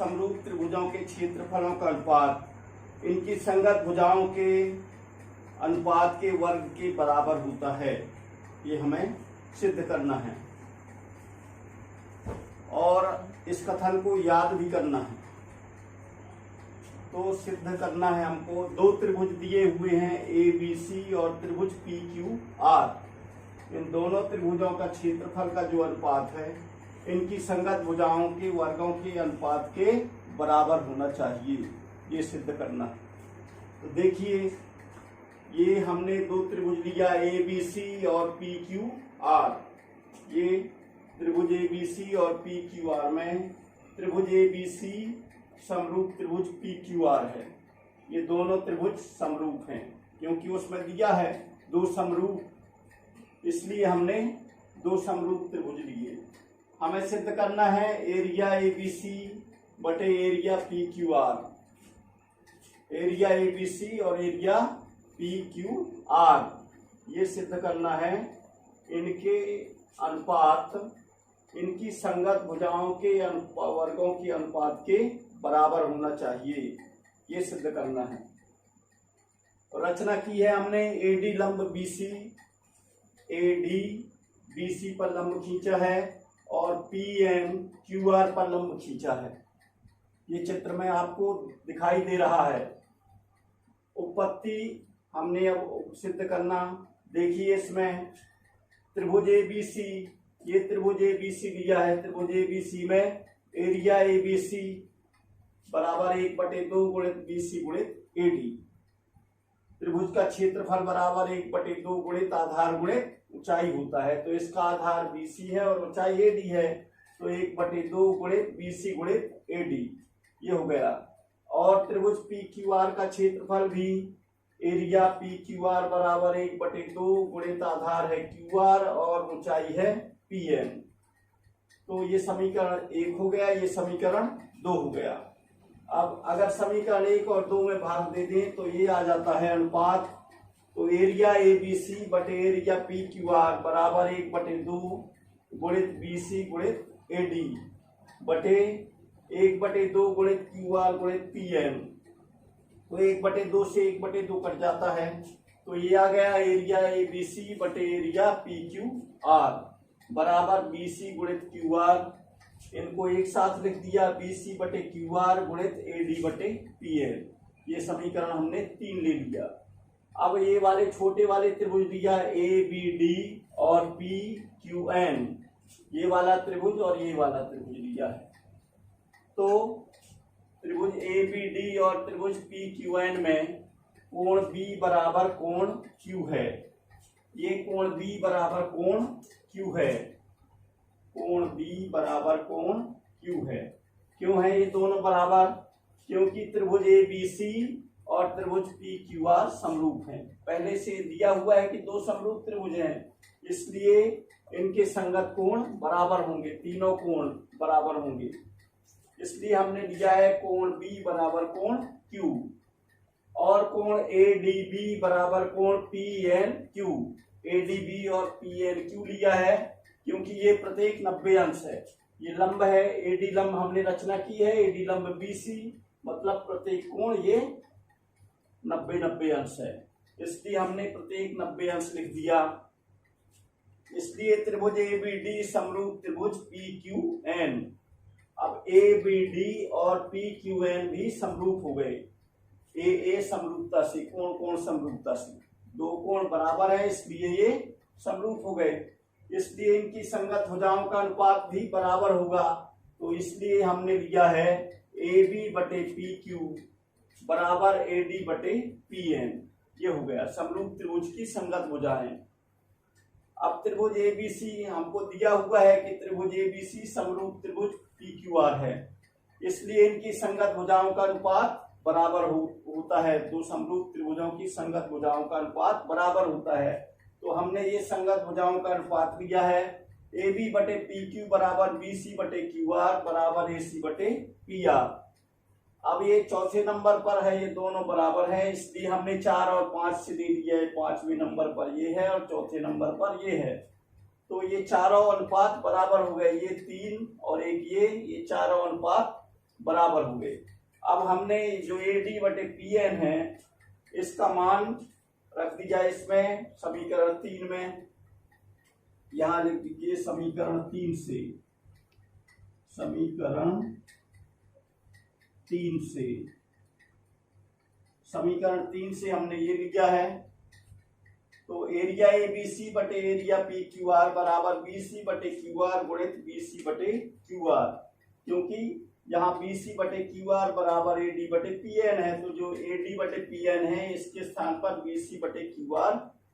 समरूप त्रिभुजों के क्षेत्रफलों का अनुपात इनकी संगत भुजाओं के अनुपात के वर्ग के बराबर होता है। ये हमें सिद्ध करना है और इस कथन को याद भी करना है। तो सिद्ध करना है हमको, दो त्रिभुज दिए हुए हैं ABC और त्रिभुज PQR। इन दोनों त्रिभुजों का क्षेत्रफल का जो अनुपात है इनकी संगत भुजाओं के वर्गों के अनुपात के बराबर होना चाहिए, ये सिद्ध करना है। तो देखिए, ये हमने दो त्रिभुज लिया ABC और PQR। ये त्रिभुज ABC और PQR में त्रिभुज ABC समरूप त्रिभुज PQR है। ये दोनों त्रिभुज समरूप हैं क्योंकि उसमें दिया है दो समरूप, इसलिए हमने दो समरूप त्रिभुज लिए। हमें सिद्ध करना है एरिया ABC बटे एरिया PQR। एरिया ABC और एरिया PQR ये सिद्ध करना है इनके अनुपात इनकी संगत भुजाओं के वर्गों के अनुपात के बराबर होना चाहिए, ये सिद्ध करना है। रचना की है हमने AD लंब BC, AD BC पर लंब खींचा है और PM QR पर लंब खींचा है। ये चित्र में आपको दिखाई दे रहा है। उत्पत्ति हमने अब सिद्ध करना, देखिए इसमें त्रिभुज ABC, ये त्रिभुज ABC दिया है। त्रिभुज ABC में एरिया ABC बराबर 1/2 गुणित BC गुणित AD। त्रिभुज का क्षेत्रफल बराबर 1/2 गुणित आधार गुणित ऊंचाई होता है। तो इसका आधार BC है और ऊंचाई AD है, तो 1/2 गुणित BC गुणित AD ये हो गया। और त्रिभुज PQR का क्षेत्रफल भी एरिया PQR बराबर 1/2 गुणित आधार है QR और ऊंचाई है PM। तो ये समीकरण 1 हो गया, ये समीकरण 2 हो गया। अब अगर समीकरण 1 और 2 में भाग दे दें तो ये आ जाता है अनुपात। तो एरिया ABC बटे एरिया PQR बराबर 1/2 गुणित BC गुणित AD बटे 1/2 गुणित QR गुणित PM। तो 1/2 से 1/2 कट जाता है, तो ये आ गया एरिया ABC बटे एरिया PQR बराबर BC गुणित QR। इनको एक साथ लिख दिया, BC बटे QR गुणित AD बटे PM। ये समीकरण हमने 3 ले लिया। अब ये वाले छोटे वाले त्रिभुज दिया ABD और PQN, ये वाला त्रिभुज और ये वाला त्रिभुज दिया है। तो त्रिभुज ABD और त्रिभुज PQN में कोण B बराबर कोण Q है। ये कोण B बराबर कोण Q है। कोण B बराबर कोण Q है। क्यों है ये दोनों बराबर? क्योंकि त्रिभुज ABC और त्रिभुज PQR समरूप हैं। पहले से दिया हुआ है कि दो समरूप त्रिभुज हैं, इसलिए इनके संगत कोण बराबर होंगे, तीनों कोण बराबर होंगे। इसलिए हमने लिया है कोण B बराबर कोण Q और कोण ADB बराबर कोण PNQ। ADB और PNQ लिया है क्योंकि ये प्रत्येक 90 अंश है। ये लंब है, AD लंब हमने रचना की है, AD लंब BC मतलब प्रत्येक कोण ये 90 अंश है, इसलिए हमने प्रत्येक 90 अंश लिख दिया। इसलिए त्रिभुज ABD समरूप त्रिभुज PQN। अब ABD और PQN भी समरूप हो गए। AA समरूपता से, कोण कोण समरूपता से, दो कोण बराबर है इसलिए ये समरूप हो गए। इसलिए इनकी संगत भुजाओं का अनुपात भी बराबर होगा। तो इसलिए हमने लिया है AB बटे PQ बराबर AD बटे PN। ये हो गया समरूप त्रिभुज की संगत भुजाएं। अब त्रिभुज ABC हमको दिया हुआ है कि त्रिभुज ABC समरूप त्रिभुज PQR है, इसलिए इनकी संगत भुजाओं का अनुपात बराबर होता है। दो समरूप त्रिभुजों की संगत भुजाओं का अनुपात बराबर होता है। तो हमने ये संगत भुजाओं का अनुपात लिया है AB बटे PQ बराबर BC बटे QR बराबर AC बटे PR। अब ये चौथे नंबर पर है, ये दोनों बराबर है, इसलिए हमने 4 और 5 से दे दिया है। 5वें नंबर पर ये है और चौथे नंबर पर ये है। तो ये चारों अनुपात बराबर हो गए, ये 3 और एक ये चारों अनुपात बराबर हो गए। अब हमने जो AD बटे PN है इसका मान रख दिया इसमें समीकरण 3 में। यहां लिख दीजिए समीकरण 3 से, समीकरण 3 से, समीकरण 3 से हमने ये लिखा है तो एरिया ABC बटे एरिया PQR बराबर BC बटे QR गुणित BC बटे QR, क्योंकि यहाँ BC बटे QR बराबर AD बटे PN है तो जो AD बटे PN है इसके स्थान पर BC बटे QR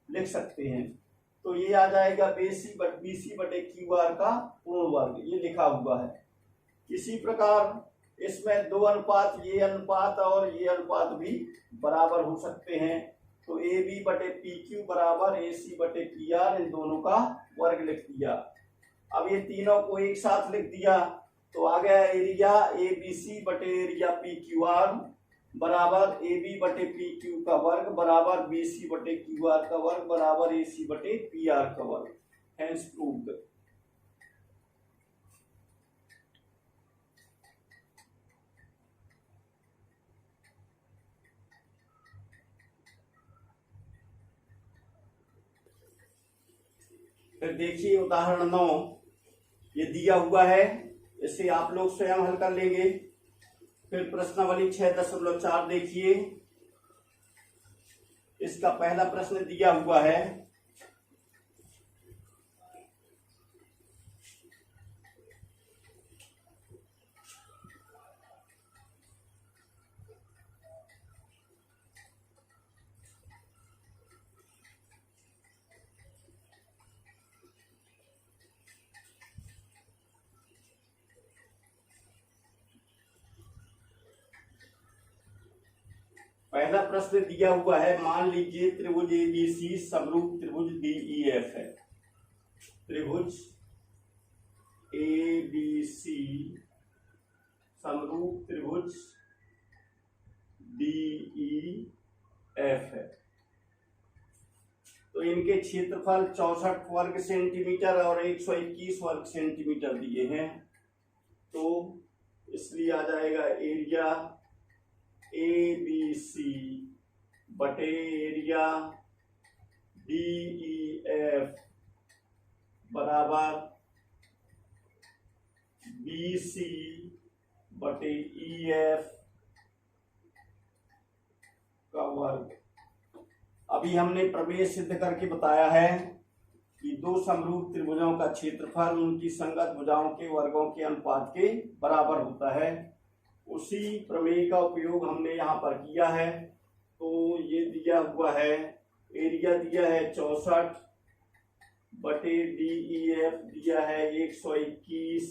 लिख सकते हैं। तो ये आ जाएगा BC बटे QR का पूर्ण वर्ग, ये लिखा हुआ है। इसी प्रकार इसमें दो अनुपात, ये अनुपात और ये अनुपात भी बराबर हो सकते हैं। तो AB बटे PQ बराबर AC बटे PR, इन दोनों का वर्ग लिख दिया। अब ये तीनों को एक साथ लिख दिया तो आ गया एरिया ABC बटे एरिया PQR बराबर AB बटे PQ का वर्ग बराबर BC बटे QR का वर्ग बराबर AC बटे PR का वर्ग। Hence proved. फिर देखिए उदाहरण 9, ये दिया हुआ है, इसे आप लोग स्वयं हल कर लेंगे। फिर प्रश्नावली 6.4 देखिए, इसका पहला प्रश्न दिया हुआ है पहला प्रश्न दिया हुआ है, मान लीजिए त्रिभुज ABC समरूप त्रिभुज DEF है। त्रिभुज ABC समरूप त्रिभुज DEF है। तो इनके क्षेत्रफल 64 वर्ग सेंटीमीटर और 121 वर्ग सेंटीमीटर दिए हैं। तो इसलिए आ जाएगा एरिया ABC बटे एरिया DEF बराबर BC बटे EF का वर्ग। अभी हमने प्रमेय सिद्ध करके बताया है कि दो समरूप त्रिभुजों का क्षेत्रफल उनकी संगत भुजाओं के वर्गों के अनुपात के बराबर होता है। उसी प्रमेय का उपयोग हमने यहाँ पर किया है। तो ये दिया हुआ है, एरिया दिया है 64 बटे DEF दिया है 121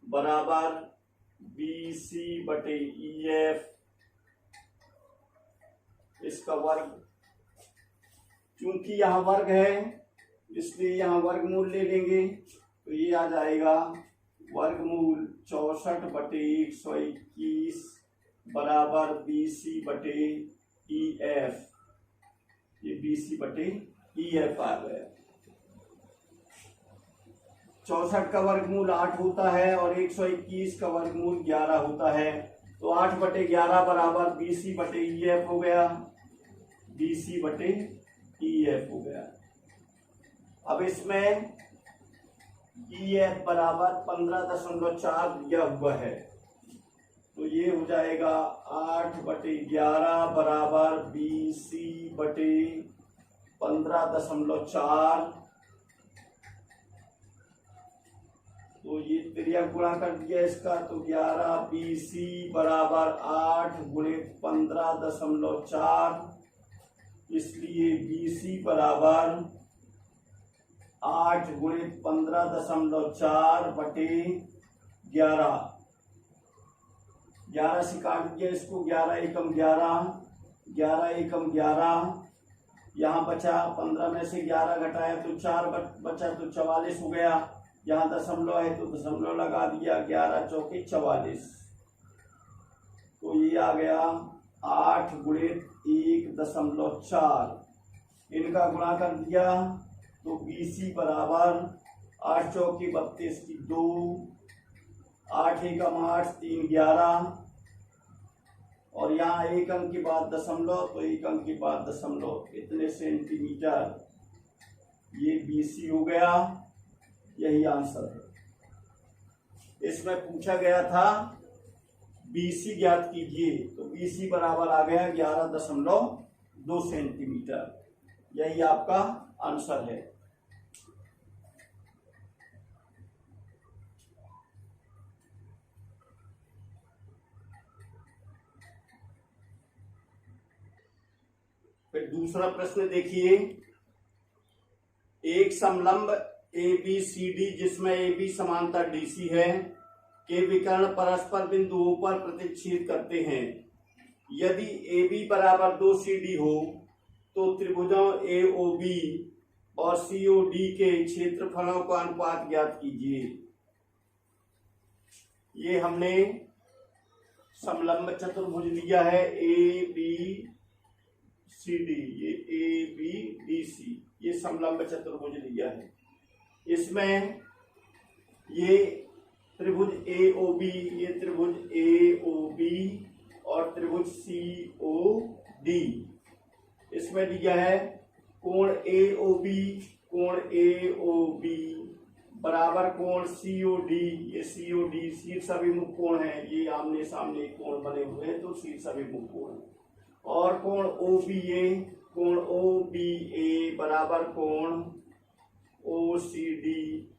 बराबर BC बटे EF, इसका वर्ग। चूंकि यहाँ वर्ग है इसलिए यहाँ वर्गमूल ले लेंगे तो ये आ जाएगा वर्गमूल 64 बटे 121 बराबर BC बटे EF, ये BC बटे EF आ गया। 64 का वर्गमूल 8 होता है और 121 का वर्गमूल 11 होता है। तो 8 बटे 11 बराबर BC बटे EF हो गया, BC बटे EF हो गया। अब इसमें EF बराबर 15.4 दिया हुआ है तो ये हो जाएगा 8 बटे 11 बराबर BC बटे 15.4। तो ये त्रिया गुणा कर दिया इसका तो 11 BC बराबर 8 गुणित 15.4, इसलिए BC बराबर 8 गुणित 15.4 बटे 11। 11 से काट दिया इसको, 11 एकम 11, 11 एकम 11, यहाँ बचा 15 में से 11 घटाया तो 4 बचा तो 44 हो गया। यहाँ दशमलव है तो दशमलव लगा दिया, 11 चौके 44। तो ये आ गया 8 गुणित 1.4, इनका गुणा कर दिया तो BC बराबर 8 चौके 32 की 2 8 एकम 8, 3 11, और यहाँ एक अंक के बाद दशमलव, तो एक अंक के बाद दशमलव, इतने सेंटीमीटर ये BC हो गया। यही आंसर है। इसमें पूछा गया था BC ज्ञात कीजिए, तो BC बराबर आ गया 11.2 सेंटीमीटर। यही आपका आंसर है। फिर दूसरा प्रश्न देखिए, एक समलंब ABCD जिसमें AB समांतर DC है के विकर्ण परस्पर बिंदुओं पर प्रतिच्छेद करते हैं। यदि AB बराबर 2CD हो तो त्रिभुजों AOB और COD के क्षेत्रफलों का अनुपात ज्ञात कीजिए। ये हमने समलंब चतुर्भुज लिया है ABCD, ये ABDC, ये समलंब चतुर्भुज लिया है। इसमें ये त्रिभुज AOB, ये त्रिभुज AOB और त्रिभुज COD, इसमें दिया है कोण AOB बराबर कोण COD, ये COD शीर्ष अभिमुख कोण है, ये आमने सामने कोण बने हुए हैं तो शीर्ष अभिमुख कोण है। और कोण OBA बराबर कोण OCD,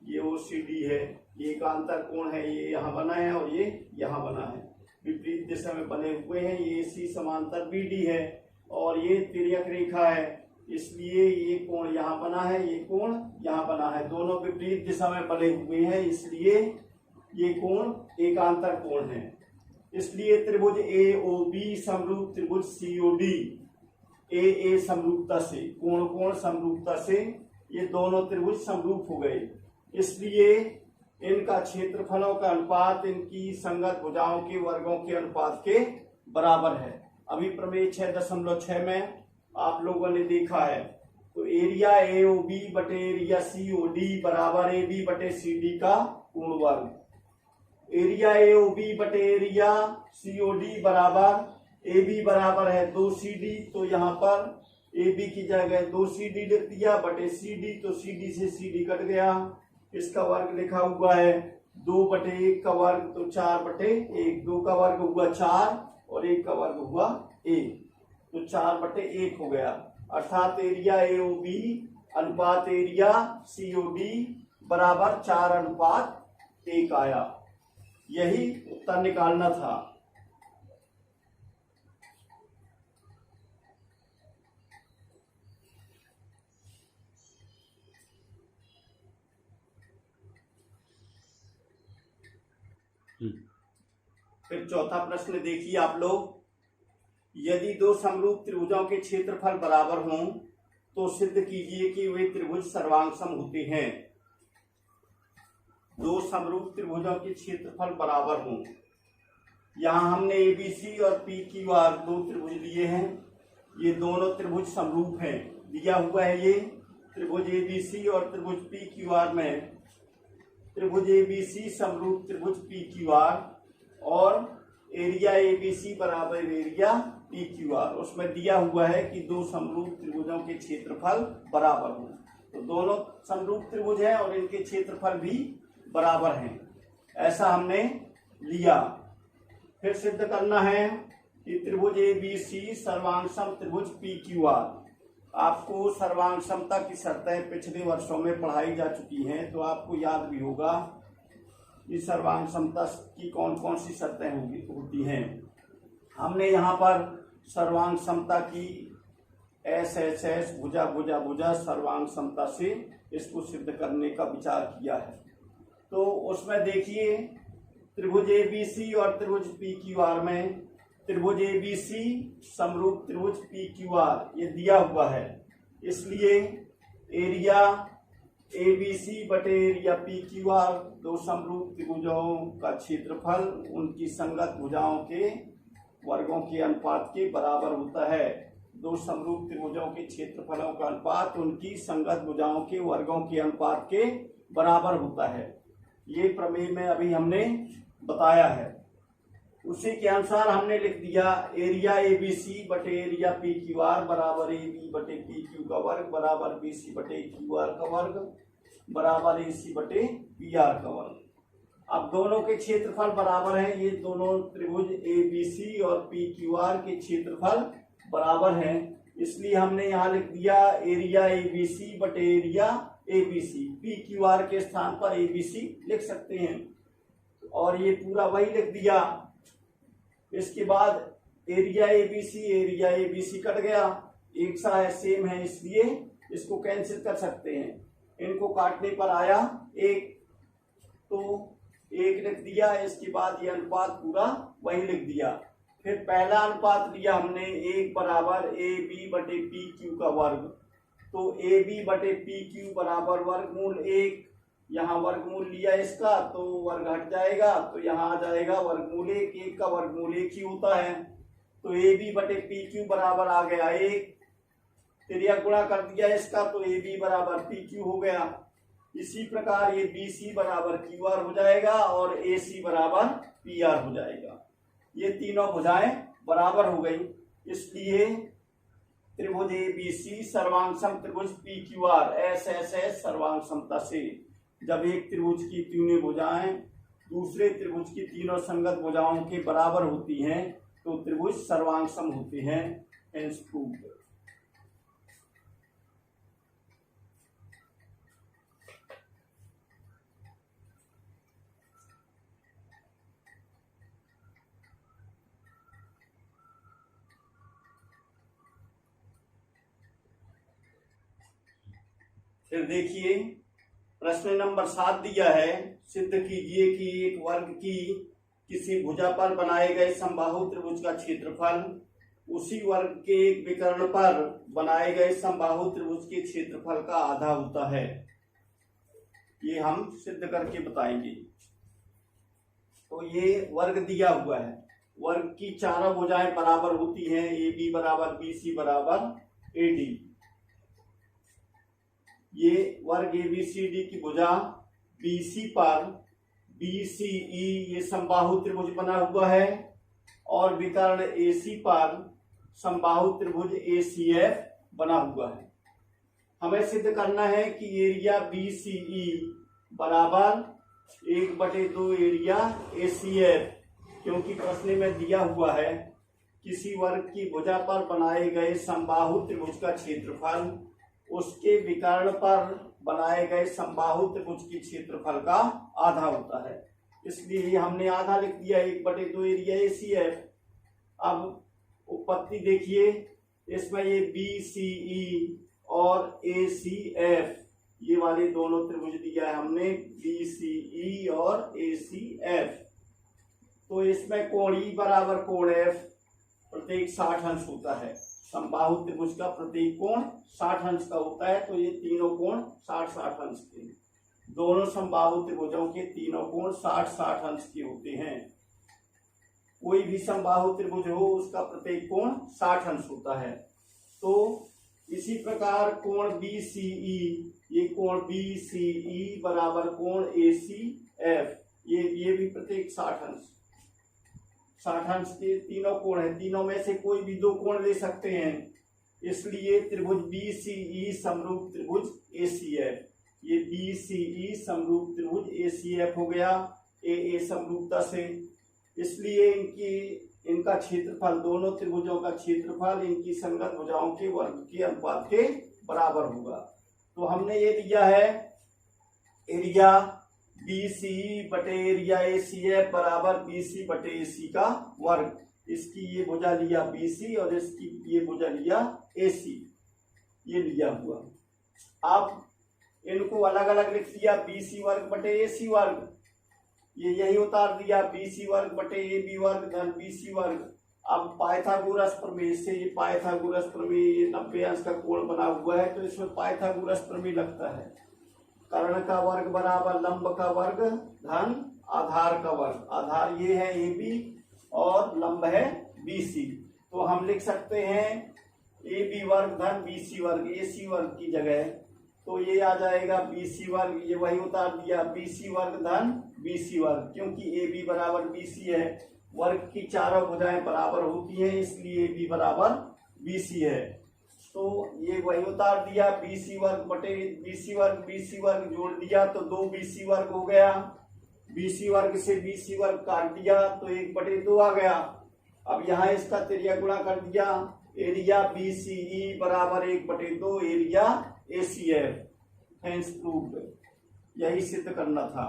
ये OCD है, ये एकांतर कोण है, ये यहाँ बना है और ये यहाँ बना है, विपरीत दिशा में बने हुए हैं। ये AC समांतर BD है और ये तिर्यक रेखा है, इसलिए ये कोण यहाँ बना है, ये कोण यहाँ बना है, दोनों विपरीत दिशा में बने हुए हैं, इसलिए ये कोण एकांतर कोण है। इसलिए त्रिभुज AOB समरूप त्रिभुज COD AA समरूपता से, कोण समरूपता से ये दोनों त्रिभुज समरूप हो गए। इसलिए इनका क्षेत्रफलों का अनुपात इनकी संगत भुजाओं के वर्गों के अनुपात के बराबर है। अभी प्रमेय 6.6 में आप लोगों ने देखा है। तो एरिया AOB बटे एरिया COD बराबर AB बटे CD का पूर्ण वर्ग। एरिया AOB बटे एरिया COD बराबर AB बराबर है 2CD, तो यहाँ पर AB की जगह 2CD लिख दिया बटे CD, तो CD से CD कट गया, इसका वर्ग लिखा हुआ है 2 बटे 1 का वर्ग, तो 4 बटे 1, 2 का वर्ग हुआ 4 और 1 का वर्ग हुआ 1, तो 4 बटे 1 हो गया। अर्थात एरिया AOB अनुपात एरिया COD बराबर 4:1 आया। यही उत्तर निकालना था। फिर चौथा प्रश्न देखिए आप लोग, यदि दो समरूप त्रिभुजों के क्षेत्रफल बराबर हों तो सिद्ध कीजिए कि वे त्रिभुज सर्वांगसम होते हैं। दो समरूप त्रिभुजों के क्षेत्रफल बराबर हों, यहाँ हमने ABC और PQR दो त्रिभुज लिए हैं, ये दोनों त्रिभुज समरूप हैं, दिया हुआ है ये त्रिभुज ABC और त्रिभुज PQR में त्रिभुज ABC समरूप त्रिभुज PQR और एरिया ABC बराबर एरिया PQR, उसमें दिया हुआ है कि दो समरूप त्रिभुजों के क्षेत्रफल बराबर हो। तो दोनों समरूप त्रिभुज हैं और इनके क्षेत्रफल भी बराबर हैं, ऐसा हमने लिया। फिर सिद्ध करना है कि त्रिभुज ABC सर्वांगसम त्रिभुज PQR। आपको सर्वांग समता की शर्तें पिछले वर्षों में पढ़ाई जा चुकी हैं, तो आपको याद भी होगा कि सर्वांग समता की कौन कौन सी शर्तें होती हैं। हमने यहाँ पर सर्वांग समता की SHS भुजा भुजा भुजा सर्वांग समता से इसको सिद्ध करने का विचार किया है। तो उसमें देखिए त्रिभुज ABC और त्रिभुज PQR में त्रिभुज ABC समरूप त्रिभुज PQR ये दिया हुआ है, इसलिए एरिया ABC बटे एरिया PQR दो समरूप त्रिभुजों का क्षेत्रफल उनकी संगत भुजाओं के वर्गों के अनुपात के बराबर होता है। दो समरूप त्रिभुजों के क्षेत्रफलों का अनुपात उनकी संगत भुजाओं के वर्गों के अनुपात के बराबर होता है। ये प्रमेय में अभी हमने बताया है उसी के अनुसार हमने लिख दिया एरिया ABC बटे एरिया PQR बराबर AB बटे PQ का वर्ग बराबर BC बटे QR का वर्ग बराबर AC बटे PR का वर्ग। अब दोनों के क्षेत्रफल बराबर है, ये दोनों त्रिभुज ABC और PQR के क्षेत्रफल बराबर हैं, इसलिए हमने यहाँ लिख दिया एरिया ABC बटे एरिया ABC। PQR के स्थान पर ABC लिख सकते हैं और ये पूरा वही लिख दिया। इसके बाद एरिया ABC कट गया, एक सा है, सेम है, इसलिए इसको कैंसिल कर सकते हैं। इनको काटने पर आया एक, तो एक लिख दिया। इसके बाद ये अनुपात पूरा वही लिख दिया। फिर पहला अनुपात लिया हमने 1 बराबर AB बटे PQ का वर्ग, तो AB बटे PQ बराबर वर्गमूल 1, यहाँ वर्गमूल लिया इसका तो वर्ग हट जाएगा, तो यहाँ आ जाएगा वर्गमूल 1 का वर्गमूल 1 ही होता है, तो AB बटे PQ बराबर आ गया 1। फिर यह गुणा कर दिया इसका, तो AB बराबर PQ हो गया। इसी प्रकार ये BC बराबर QR हो जाएगा और AC बराबर PR हो जाएगा। ये तीनों भुजाएं बराबर हो गई, इसलिए त्रिभुज ABC सर्वांग त्रिभुज PQR SSS सर्वांग समता से जब एक त्रिभुज की तीनों भुजाएं दूसरे त्रिभुज की तीनों संगत भुजाओं के बराबर होती हैं तो त्रिभुज सर्वांग सम होते हैं। Hence proved. फिर देखिए प्रश्न नंबर 7 दिया है, सिद्ध कीजिए कि एक वर्ग की किसी भुजा पर बनाए गए समबाहु त्रिभुज का क्षेत्रफल उसी वर्ग के एक विकर्ण पर बनाए गए समबाहु त्रिभुज के क्षेत्रफल का आधा होता है। ये हम सिद्ध करके बताएंगे। तो ये वर्ग दिया हुआ है, वर्ग की चारों भुजाएं बराबर होती हैं, AB बराबर BC बराबर AD। ये वर्ग ABCD की भुजा BC पर BCE ये समबाहु त्रिभुज बना हुआ है और विकर्ण AC पर समबाहु त्रिभुज ACF बना हुआ है। हमें सिद्ध करना है कि एरिया BCE बराबर 1/2 एरिया ACF, क्योंकि प्रश्न में दिया हुआ है किसी वर्ग की भुजा पर बनाए गए समबाहु त्रिभुज का क्षेत्रफल उसके विकर्ण पर बनाए गए समबाहु त्रिभुज के क्षेत्रफल का आधा होता है, इसलिए हमने आधा लिख दिया 1/2 एरिया ACF। अब उत्पत्ति देखिए, इसमें ये BCE और ACF ये वाले दोनों त्रिभुज दिया है हमने, BCE और ACF। तो इसमें कोण E बराबर कोण F प्रत्येक 60 अंश होता है। समबाहु त्रिभुज का प्रत्येक कोण 60 अंश का होता है, तो ये तीनों कोण 60-60 अंश के, दोनों समबाहु त्रिभुजों के तीनों कोण 60-60 अंश के होते हैं। कोई भी समबाहु त्रिभुज हो उसका प्रत्येक कोण 60 अंश होता है। तो इसी प्रकार कोण BCE, ये कोण BCE बराबर कोण ACF, ये भी प्रत्येक 60 अंश के तीनों कोण है, तीनों में से कोई भी दो कोण ले सकते हैं, इसलिए त्रिभुज BCE समरूप त्रिभुज ACF, ये BCE समरूप त्रिभुज ACF हो गया AA समरूपता से। इसलिए इनका क्षेत्रफल, दोनों त्रिभुजों का क्षेत्रफल इनकी संगत भुजाओं के वर्ग के अनुपात के बराबर होगा। तो हमने ये लिया है एरिया BCE बटे एरिया ACF बराबर BC बटे AC का वर्ग। इसकी ये भुजा लिया BC और इसकी ये भुजा लिया AC, ये लिया हुआ। अब इनको अलग अलग लिख दिया, BC वर्ग बटे AC वर्ग, ये यही उतार दिया, BC वर्ग बटे AB वर्ग धन BC वर्ग। अब पाइथागोरस प्रमेय से, ये पाइथागोरस प्रमेय 90 अंश का कोण बना हुआ है, तो इसमें पाइथागोरस प्रमेय लगता है। कर्ण का वर्ग बराबर लंब का वर्ग धन आधार का वर्ग। आधार ये है AB और लंब है BC, तो हम लिख सकते हैं AB वर्ग धन BC वर्ग AC वर्ग की जगह, तो ये आ जाएगा BC वर्ग, ये वही उतार दिया, BC वर्ग धन BC वर्ग, क्योंकि AB बराबर BC है, वर्ग की चारों भुजाएं बराबर होती हैं, इसलिए AB बराबर BC है। तो ये वही उतार दिया, BC वर्ग बटे BC वर्ग जोड़ दिया तो 2BC वर्ग हो गया। BC वर्ग से BC वर्ग काट दिया तो 1/2 आ गया। अब यहाँ इसका त्रिज्या गुणा कर दिया, एरिया BCE बराबर 1/2 एरिया ACF। Hence proved. यही सिद्ध करना था।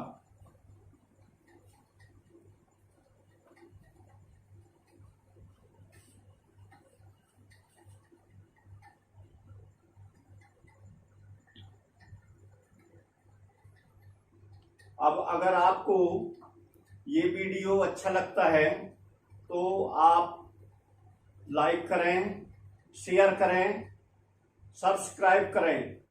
अब अगर आपको ये वीडियो अच्छा लगता है तो आप लाइक करें, शेयर करें, सब्सक्राइब करें।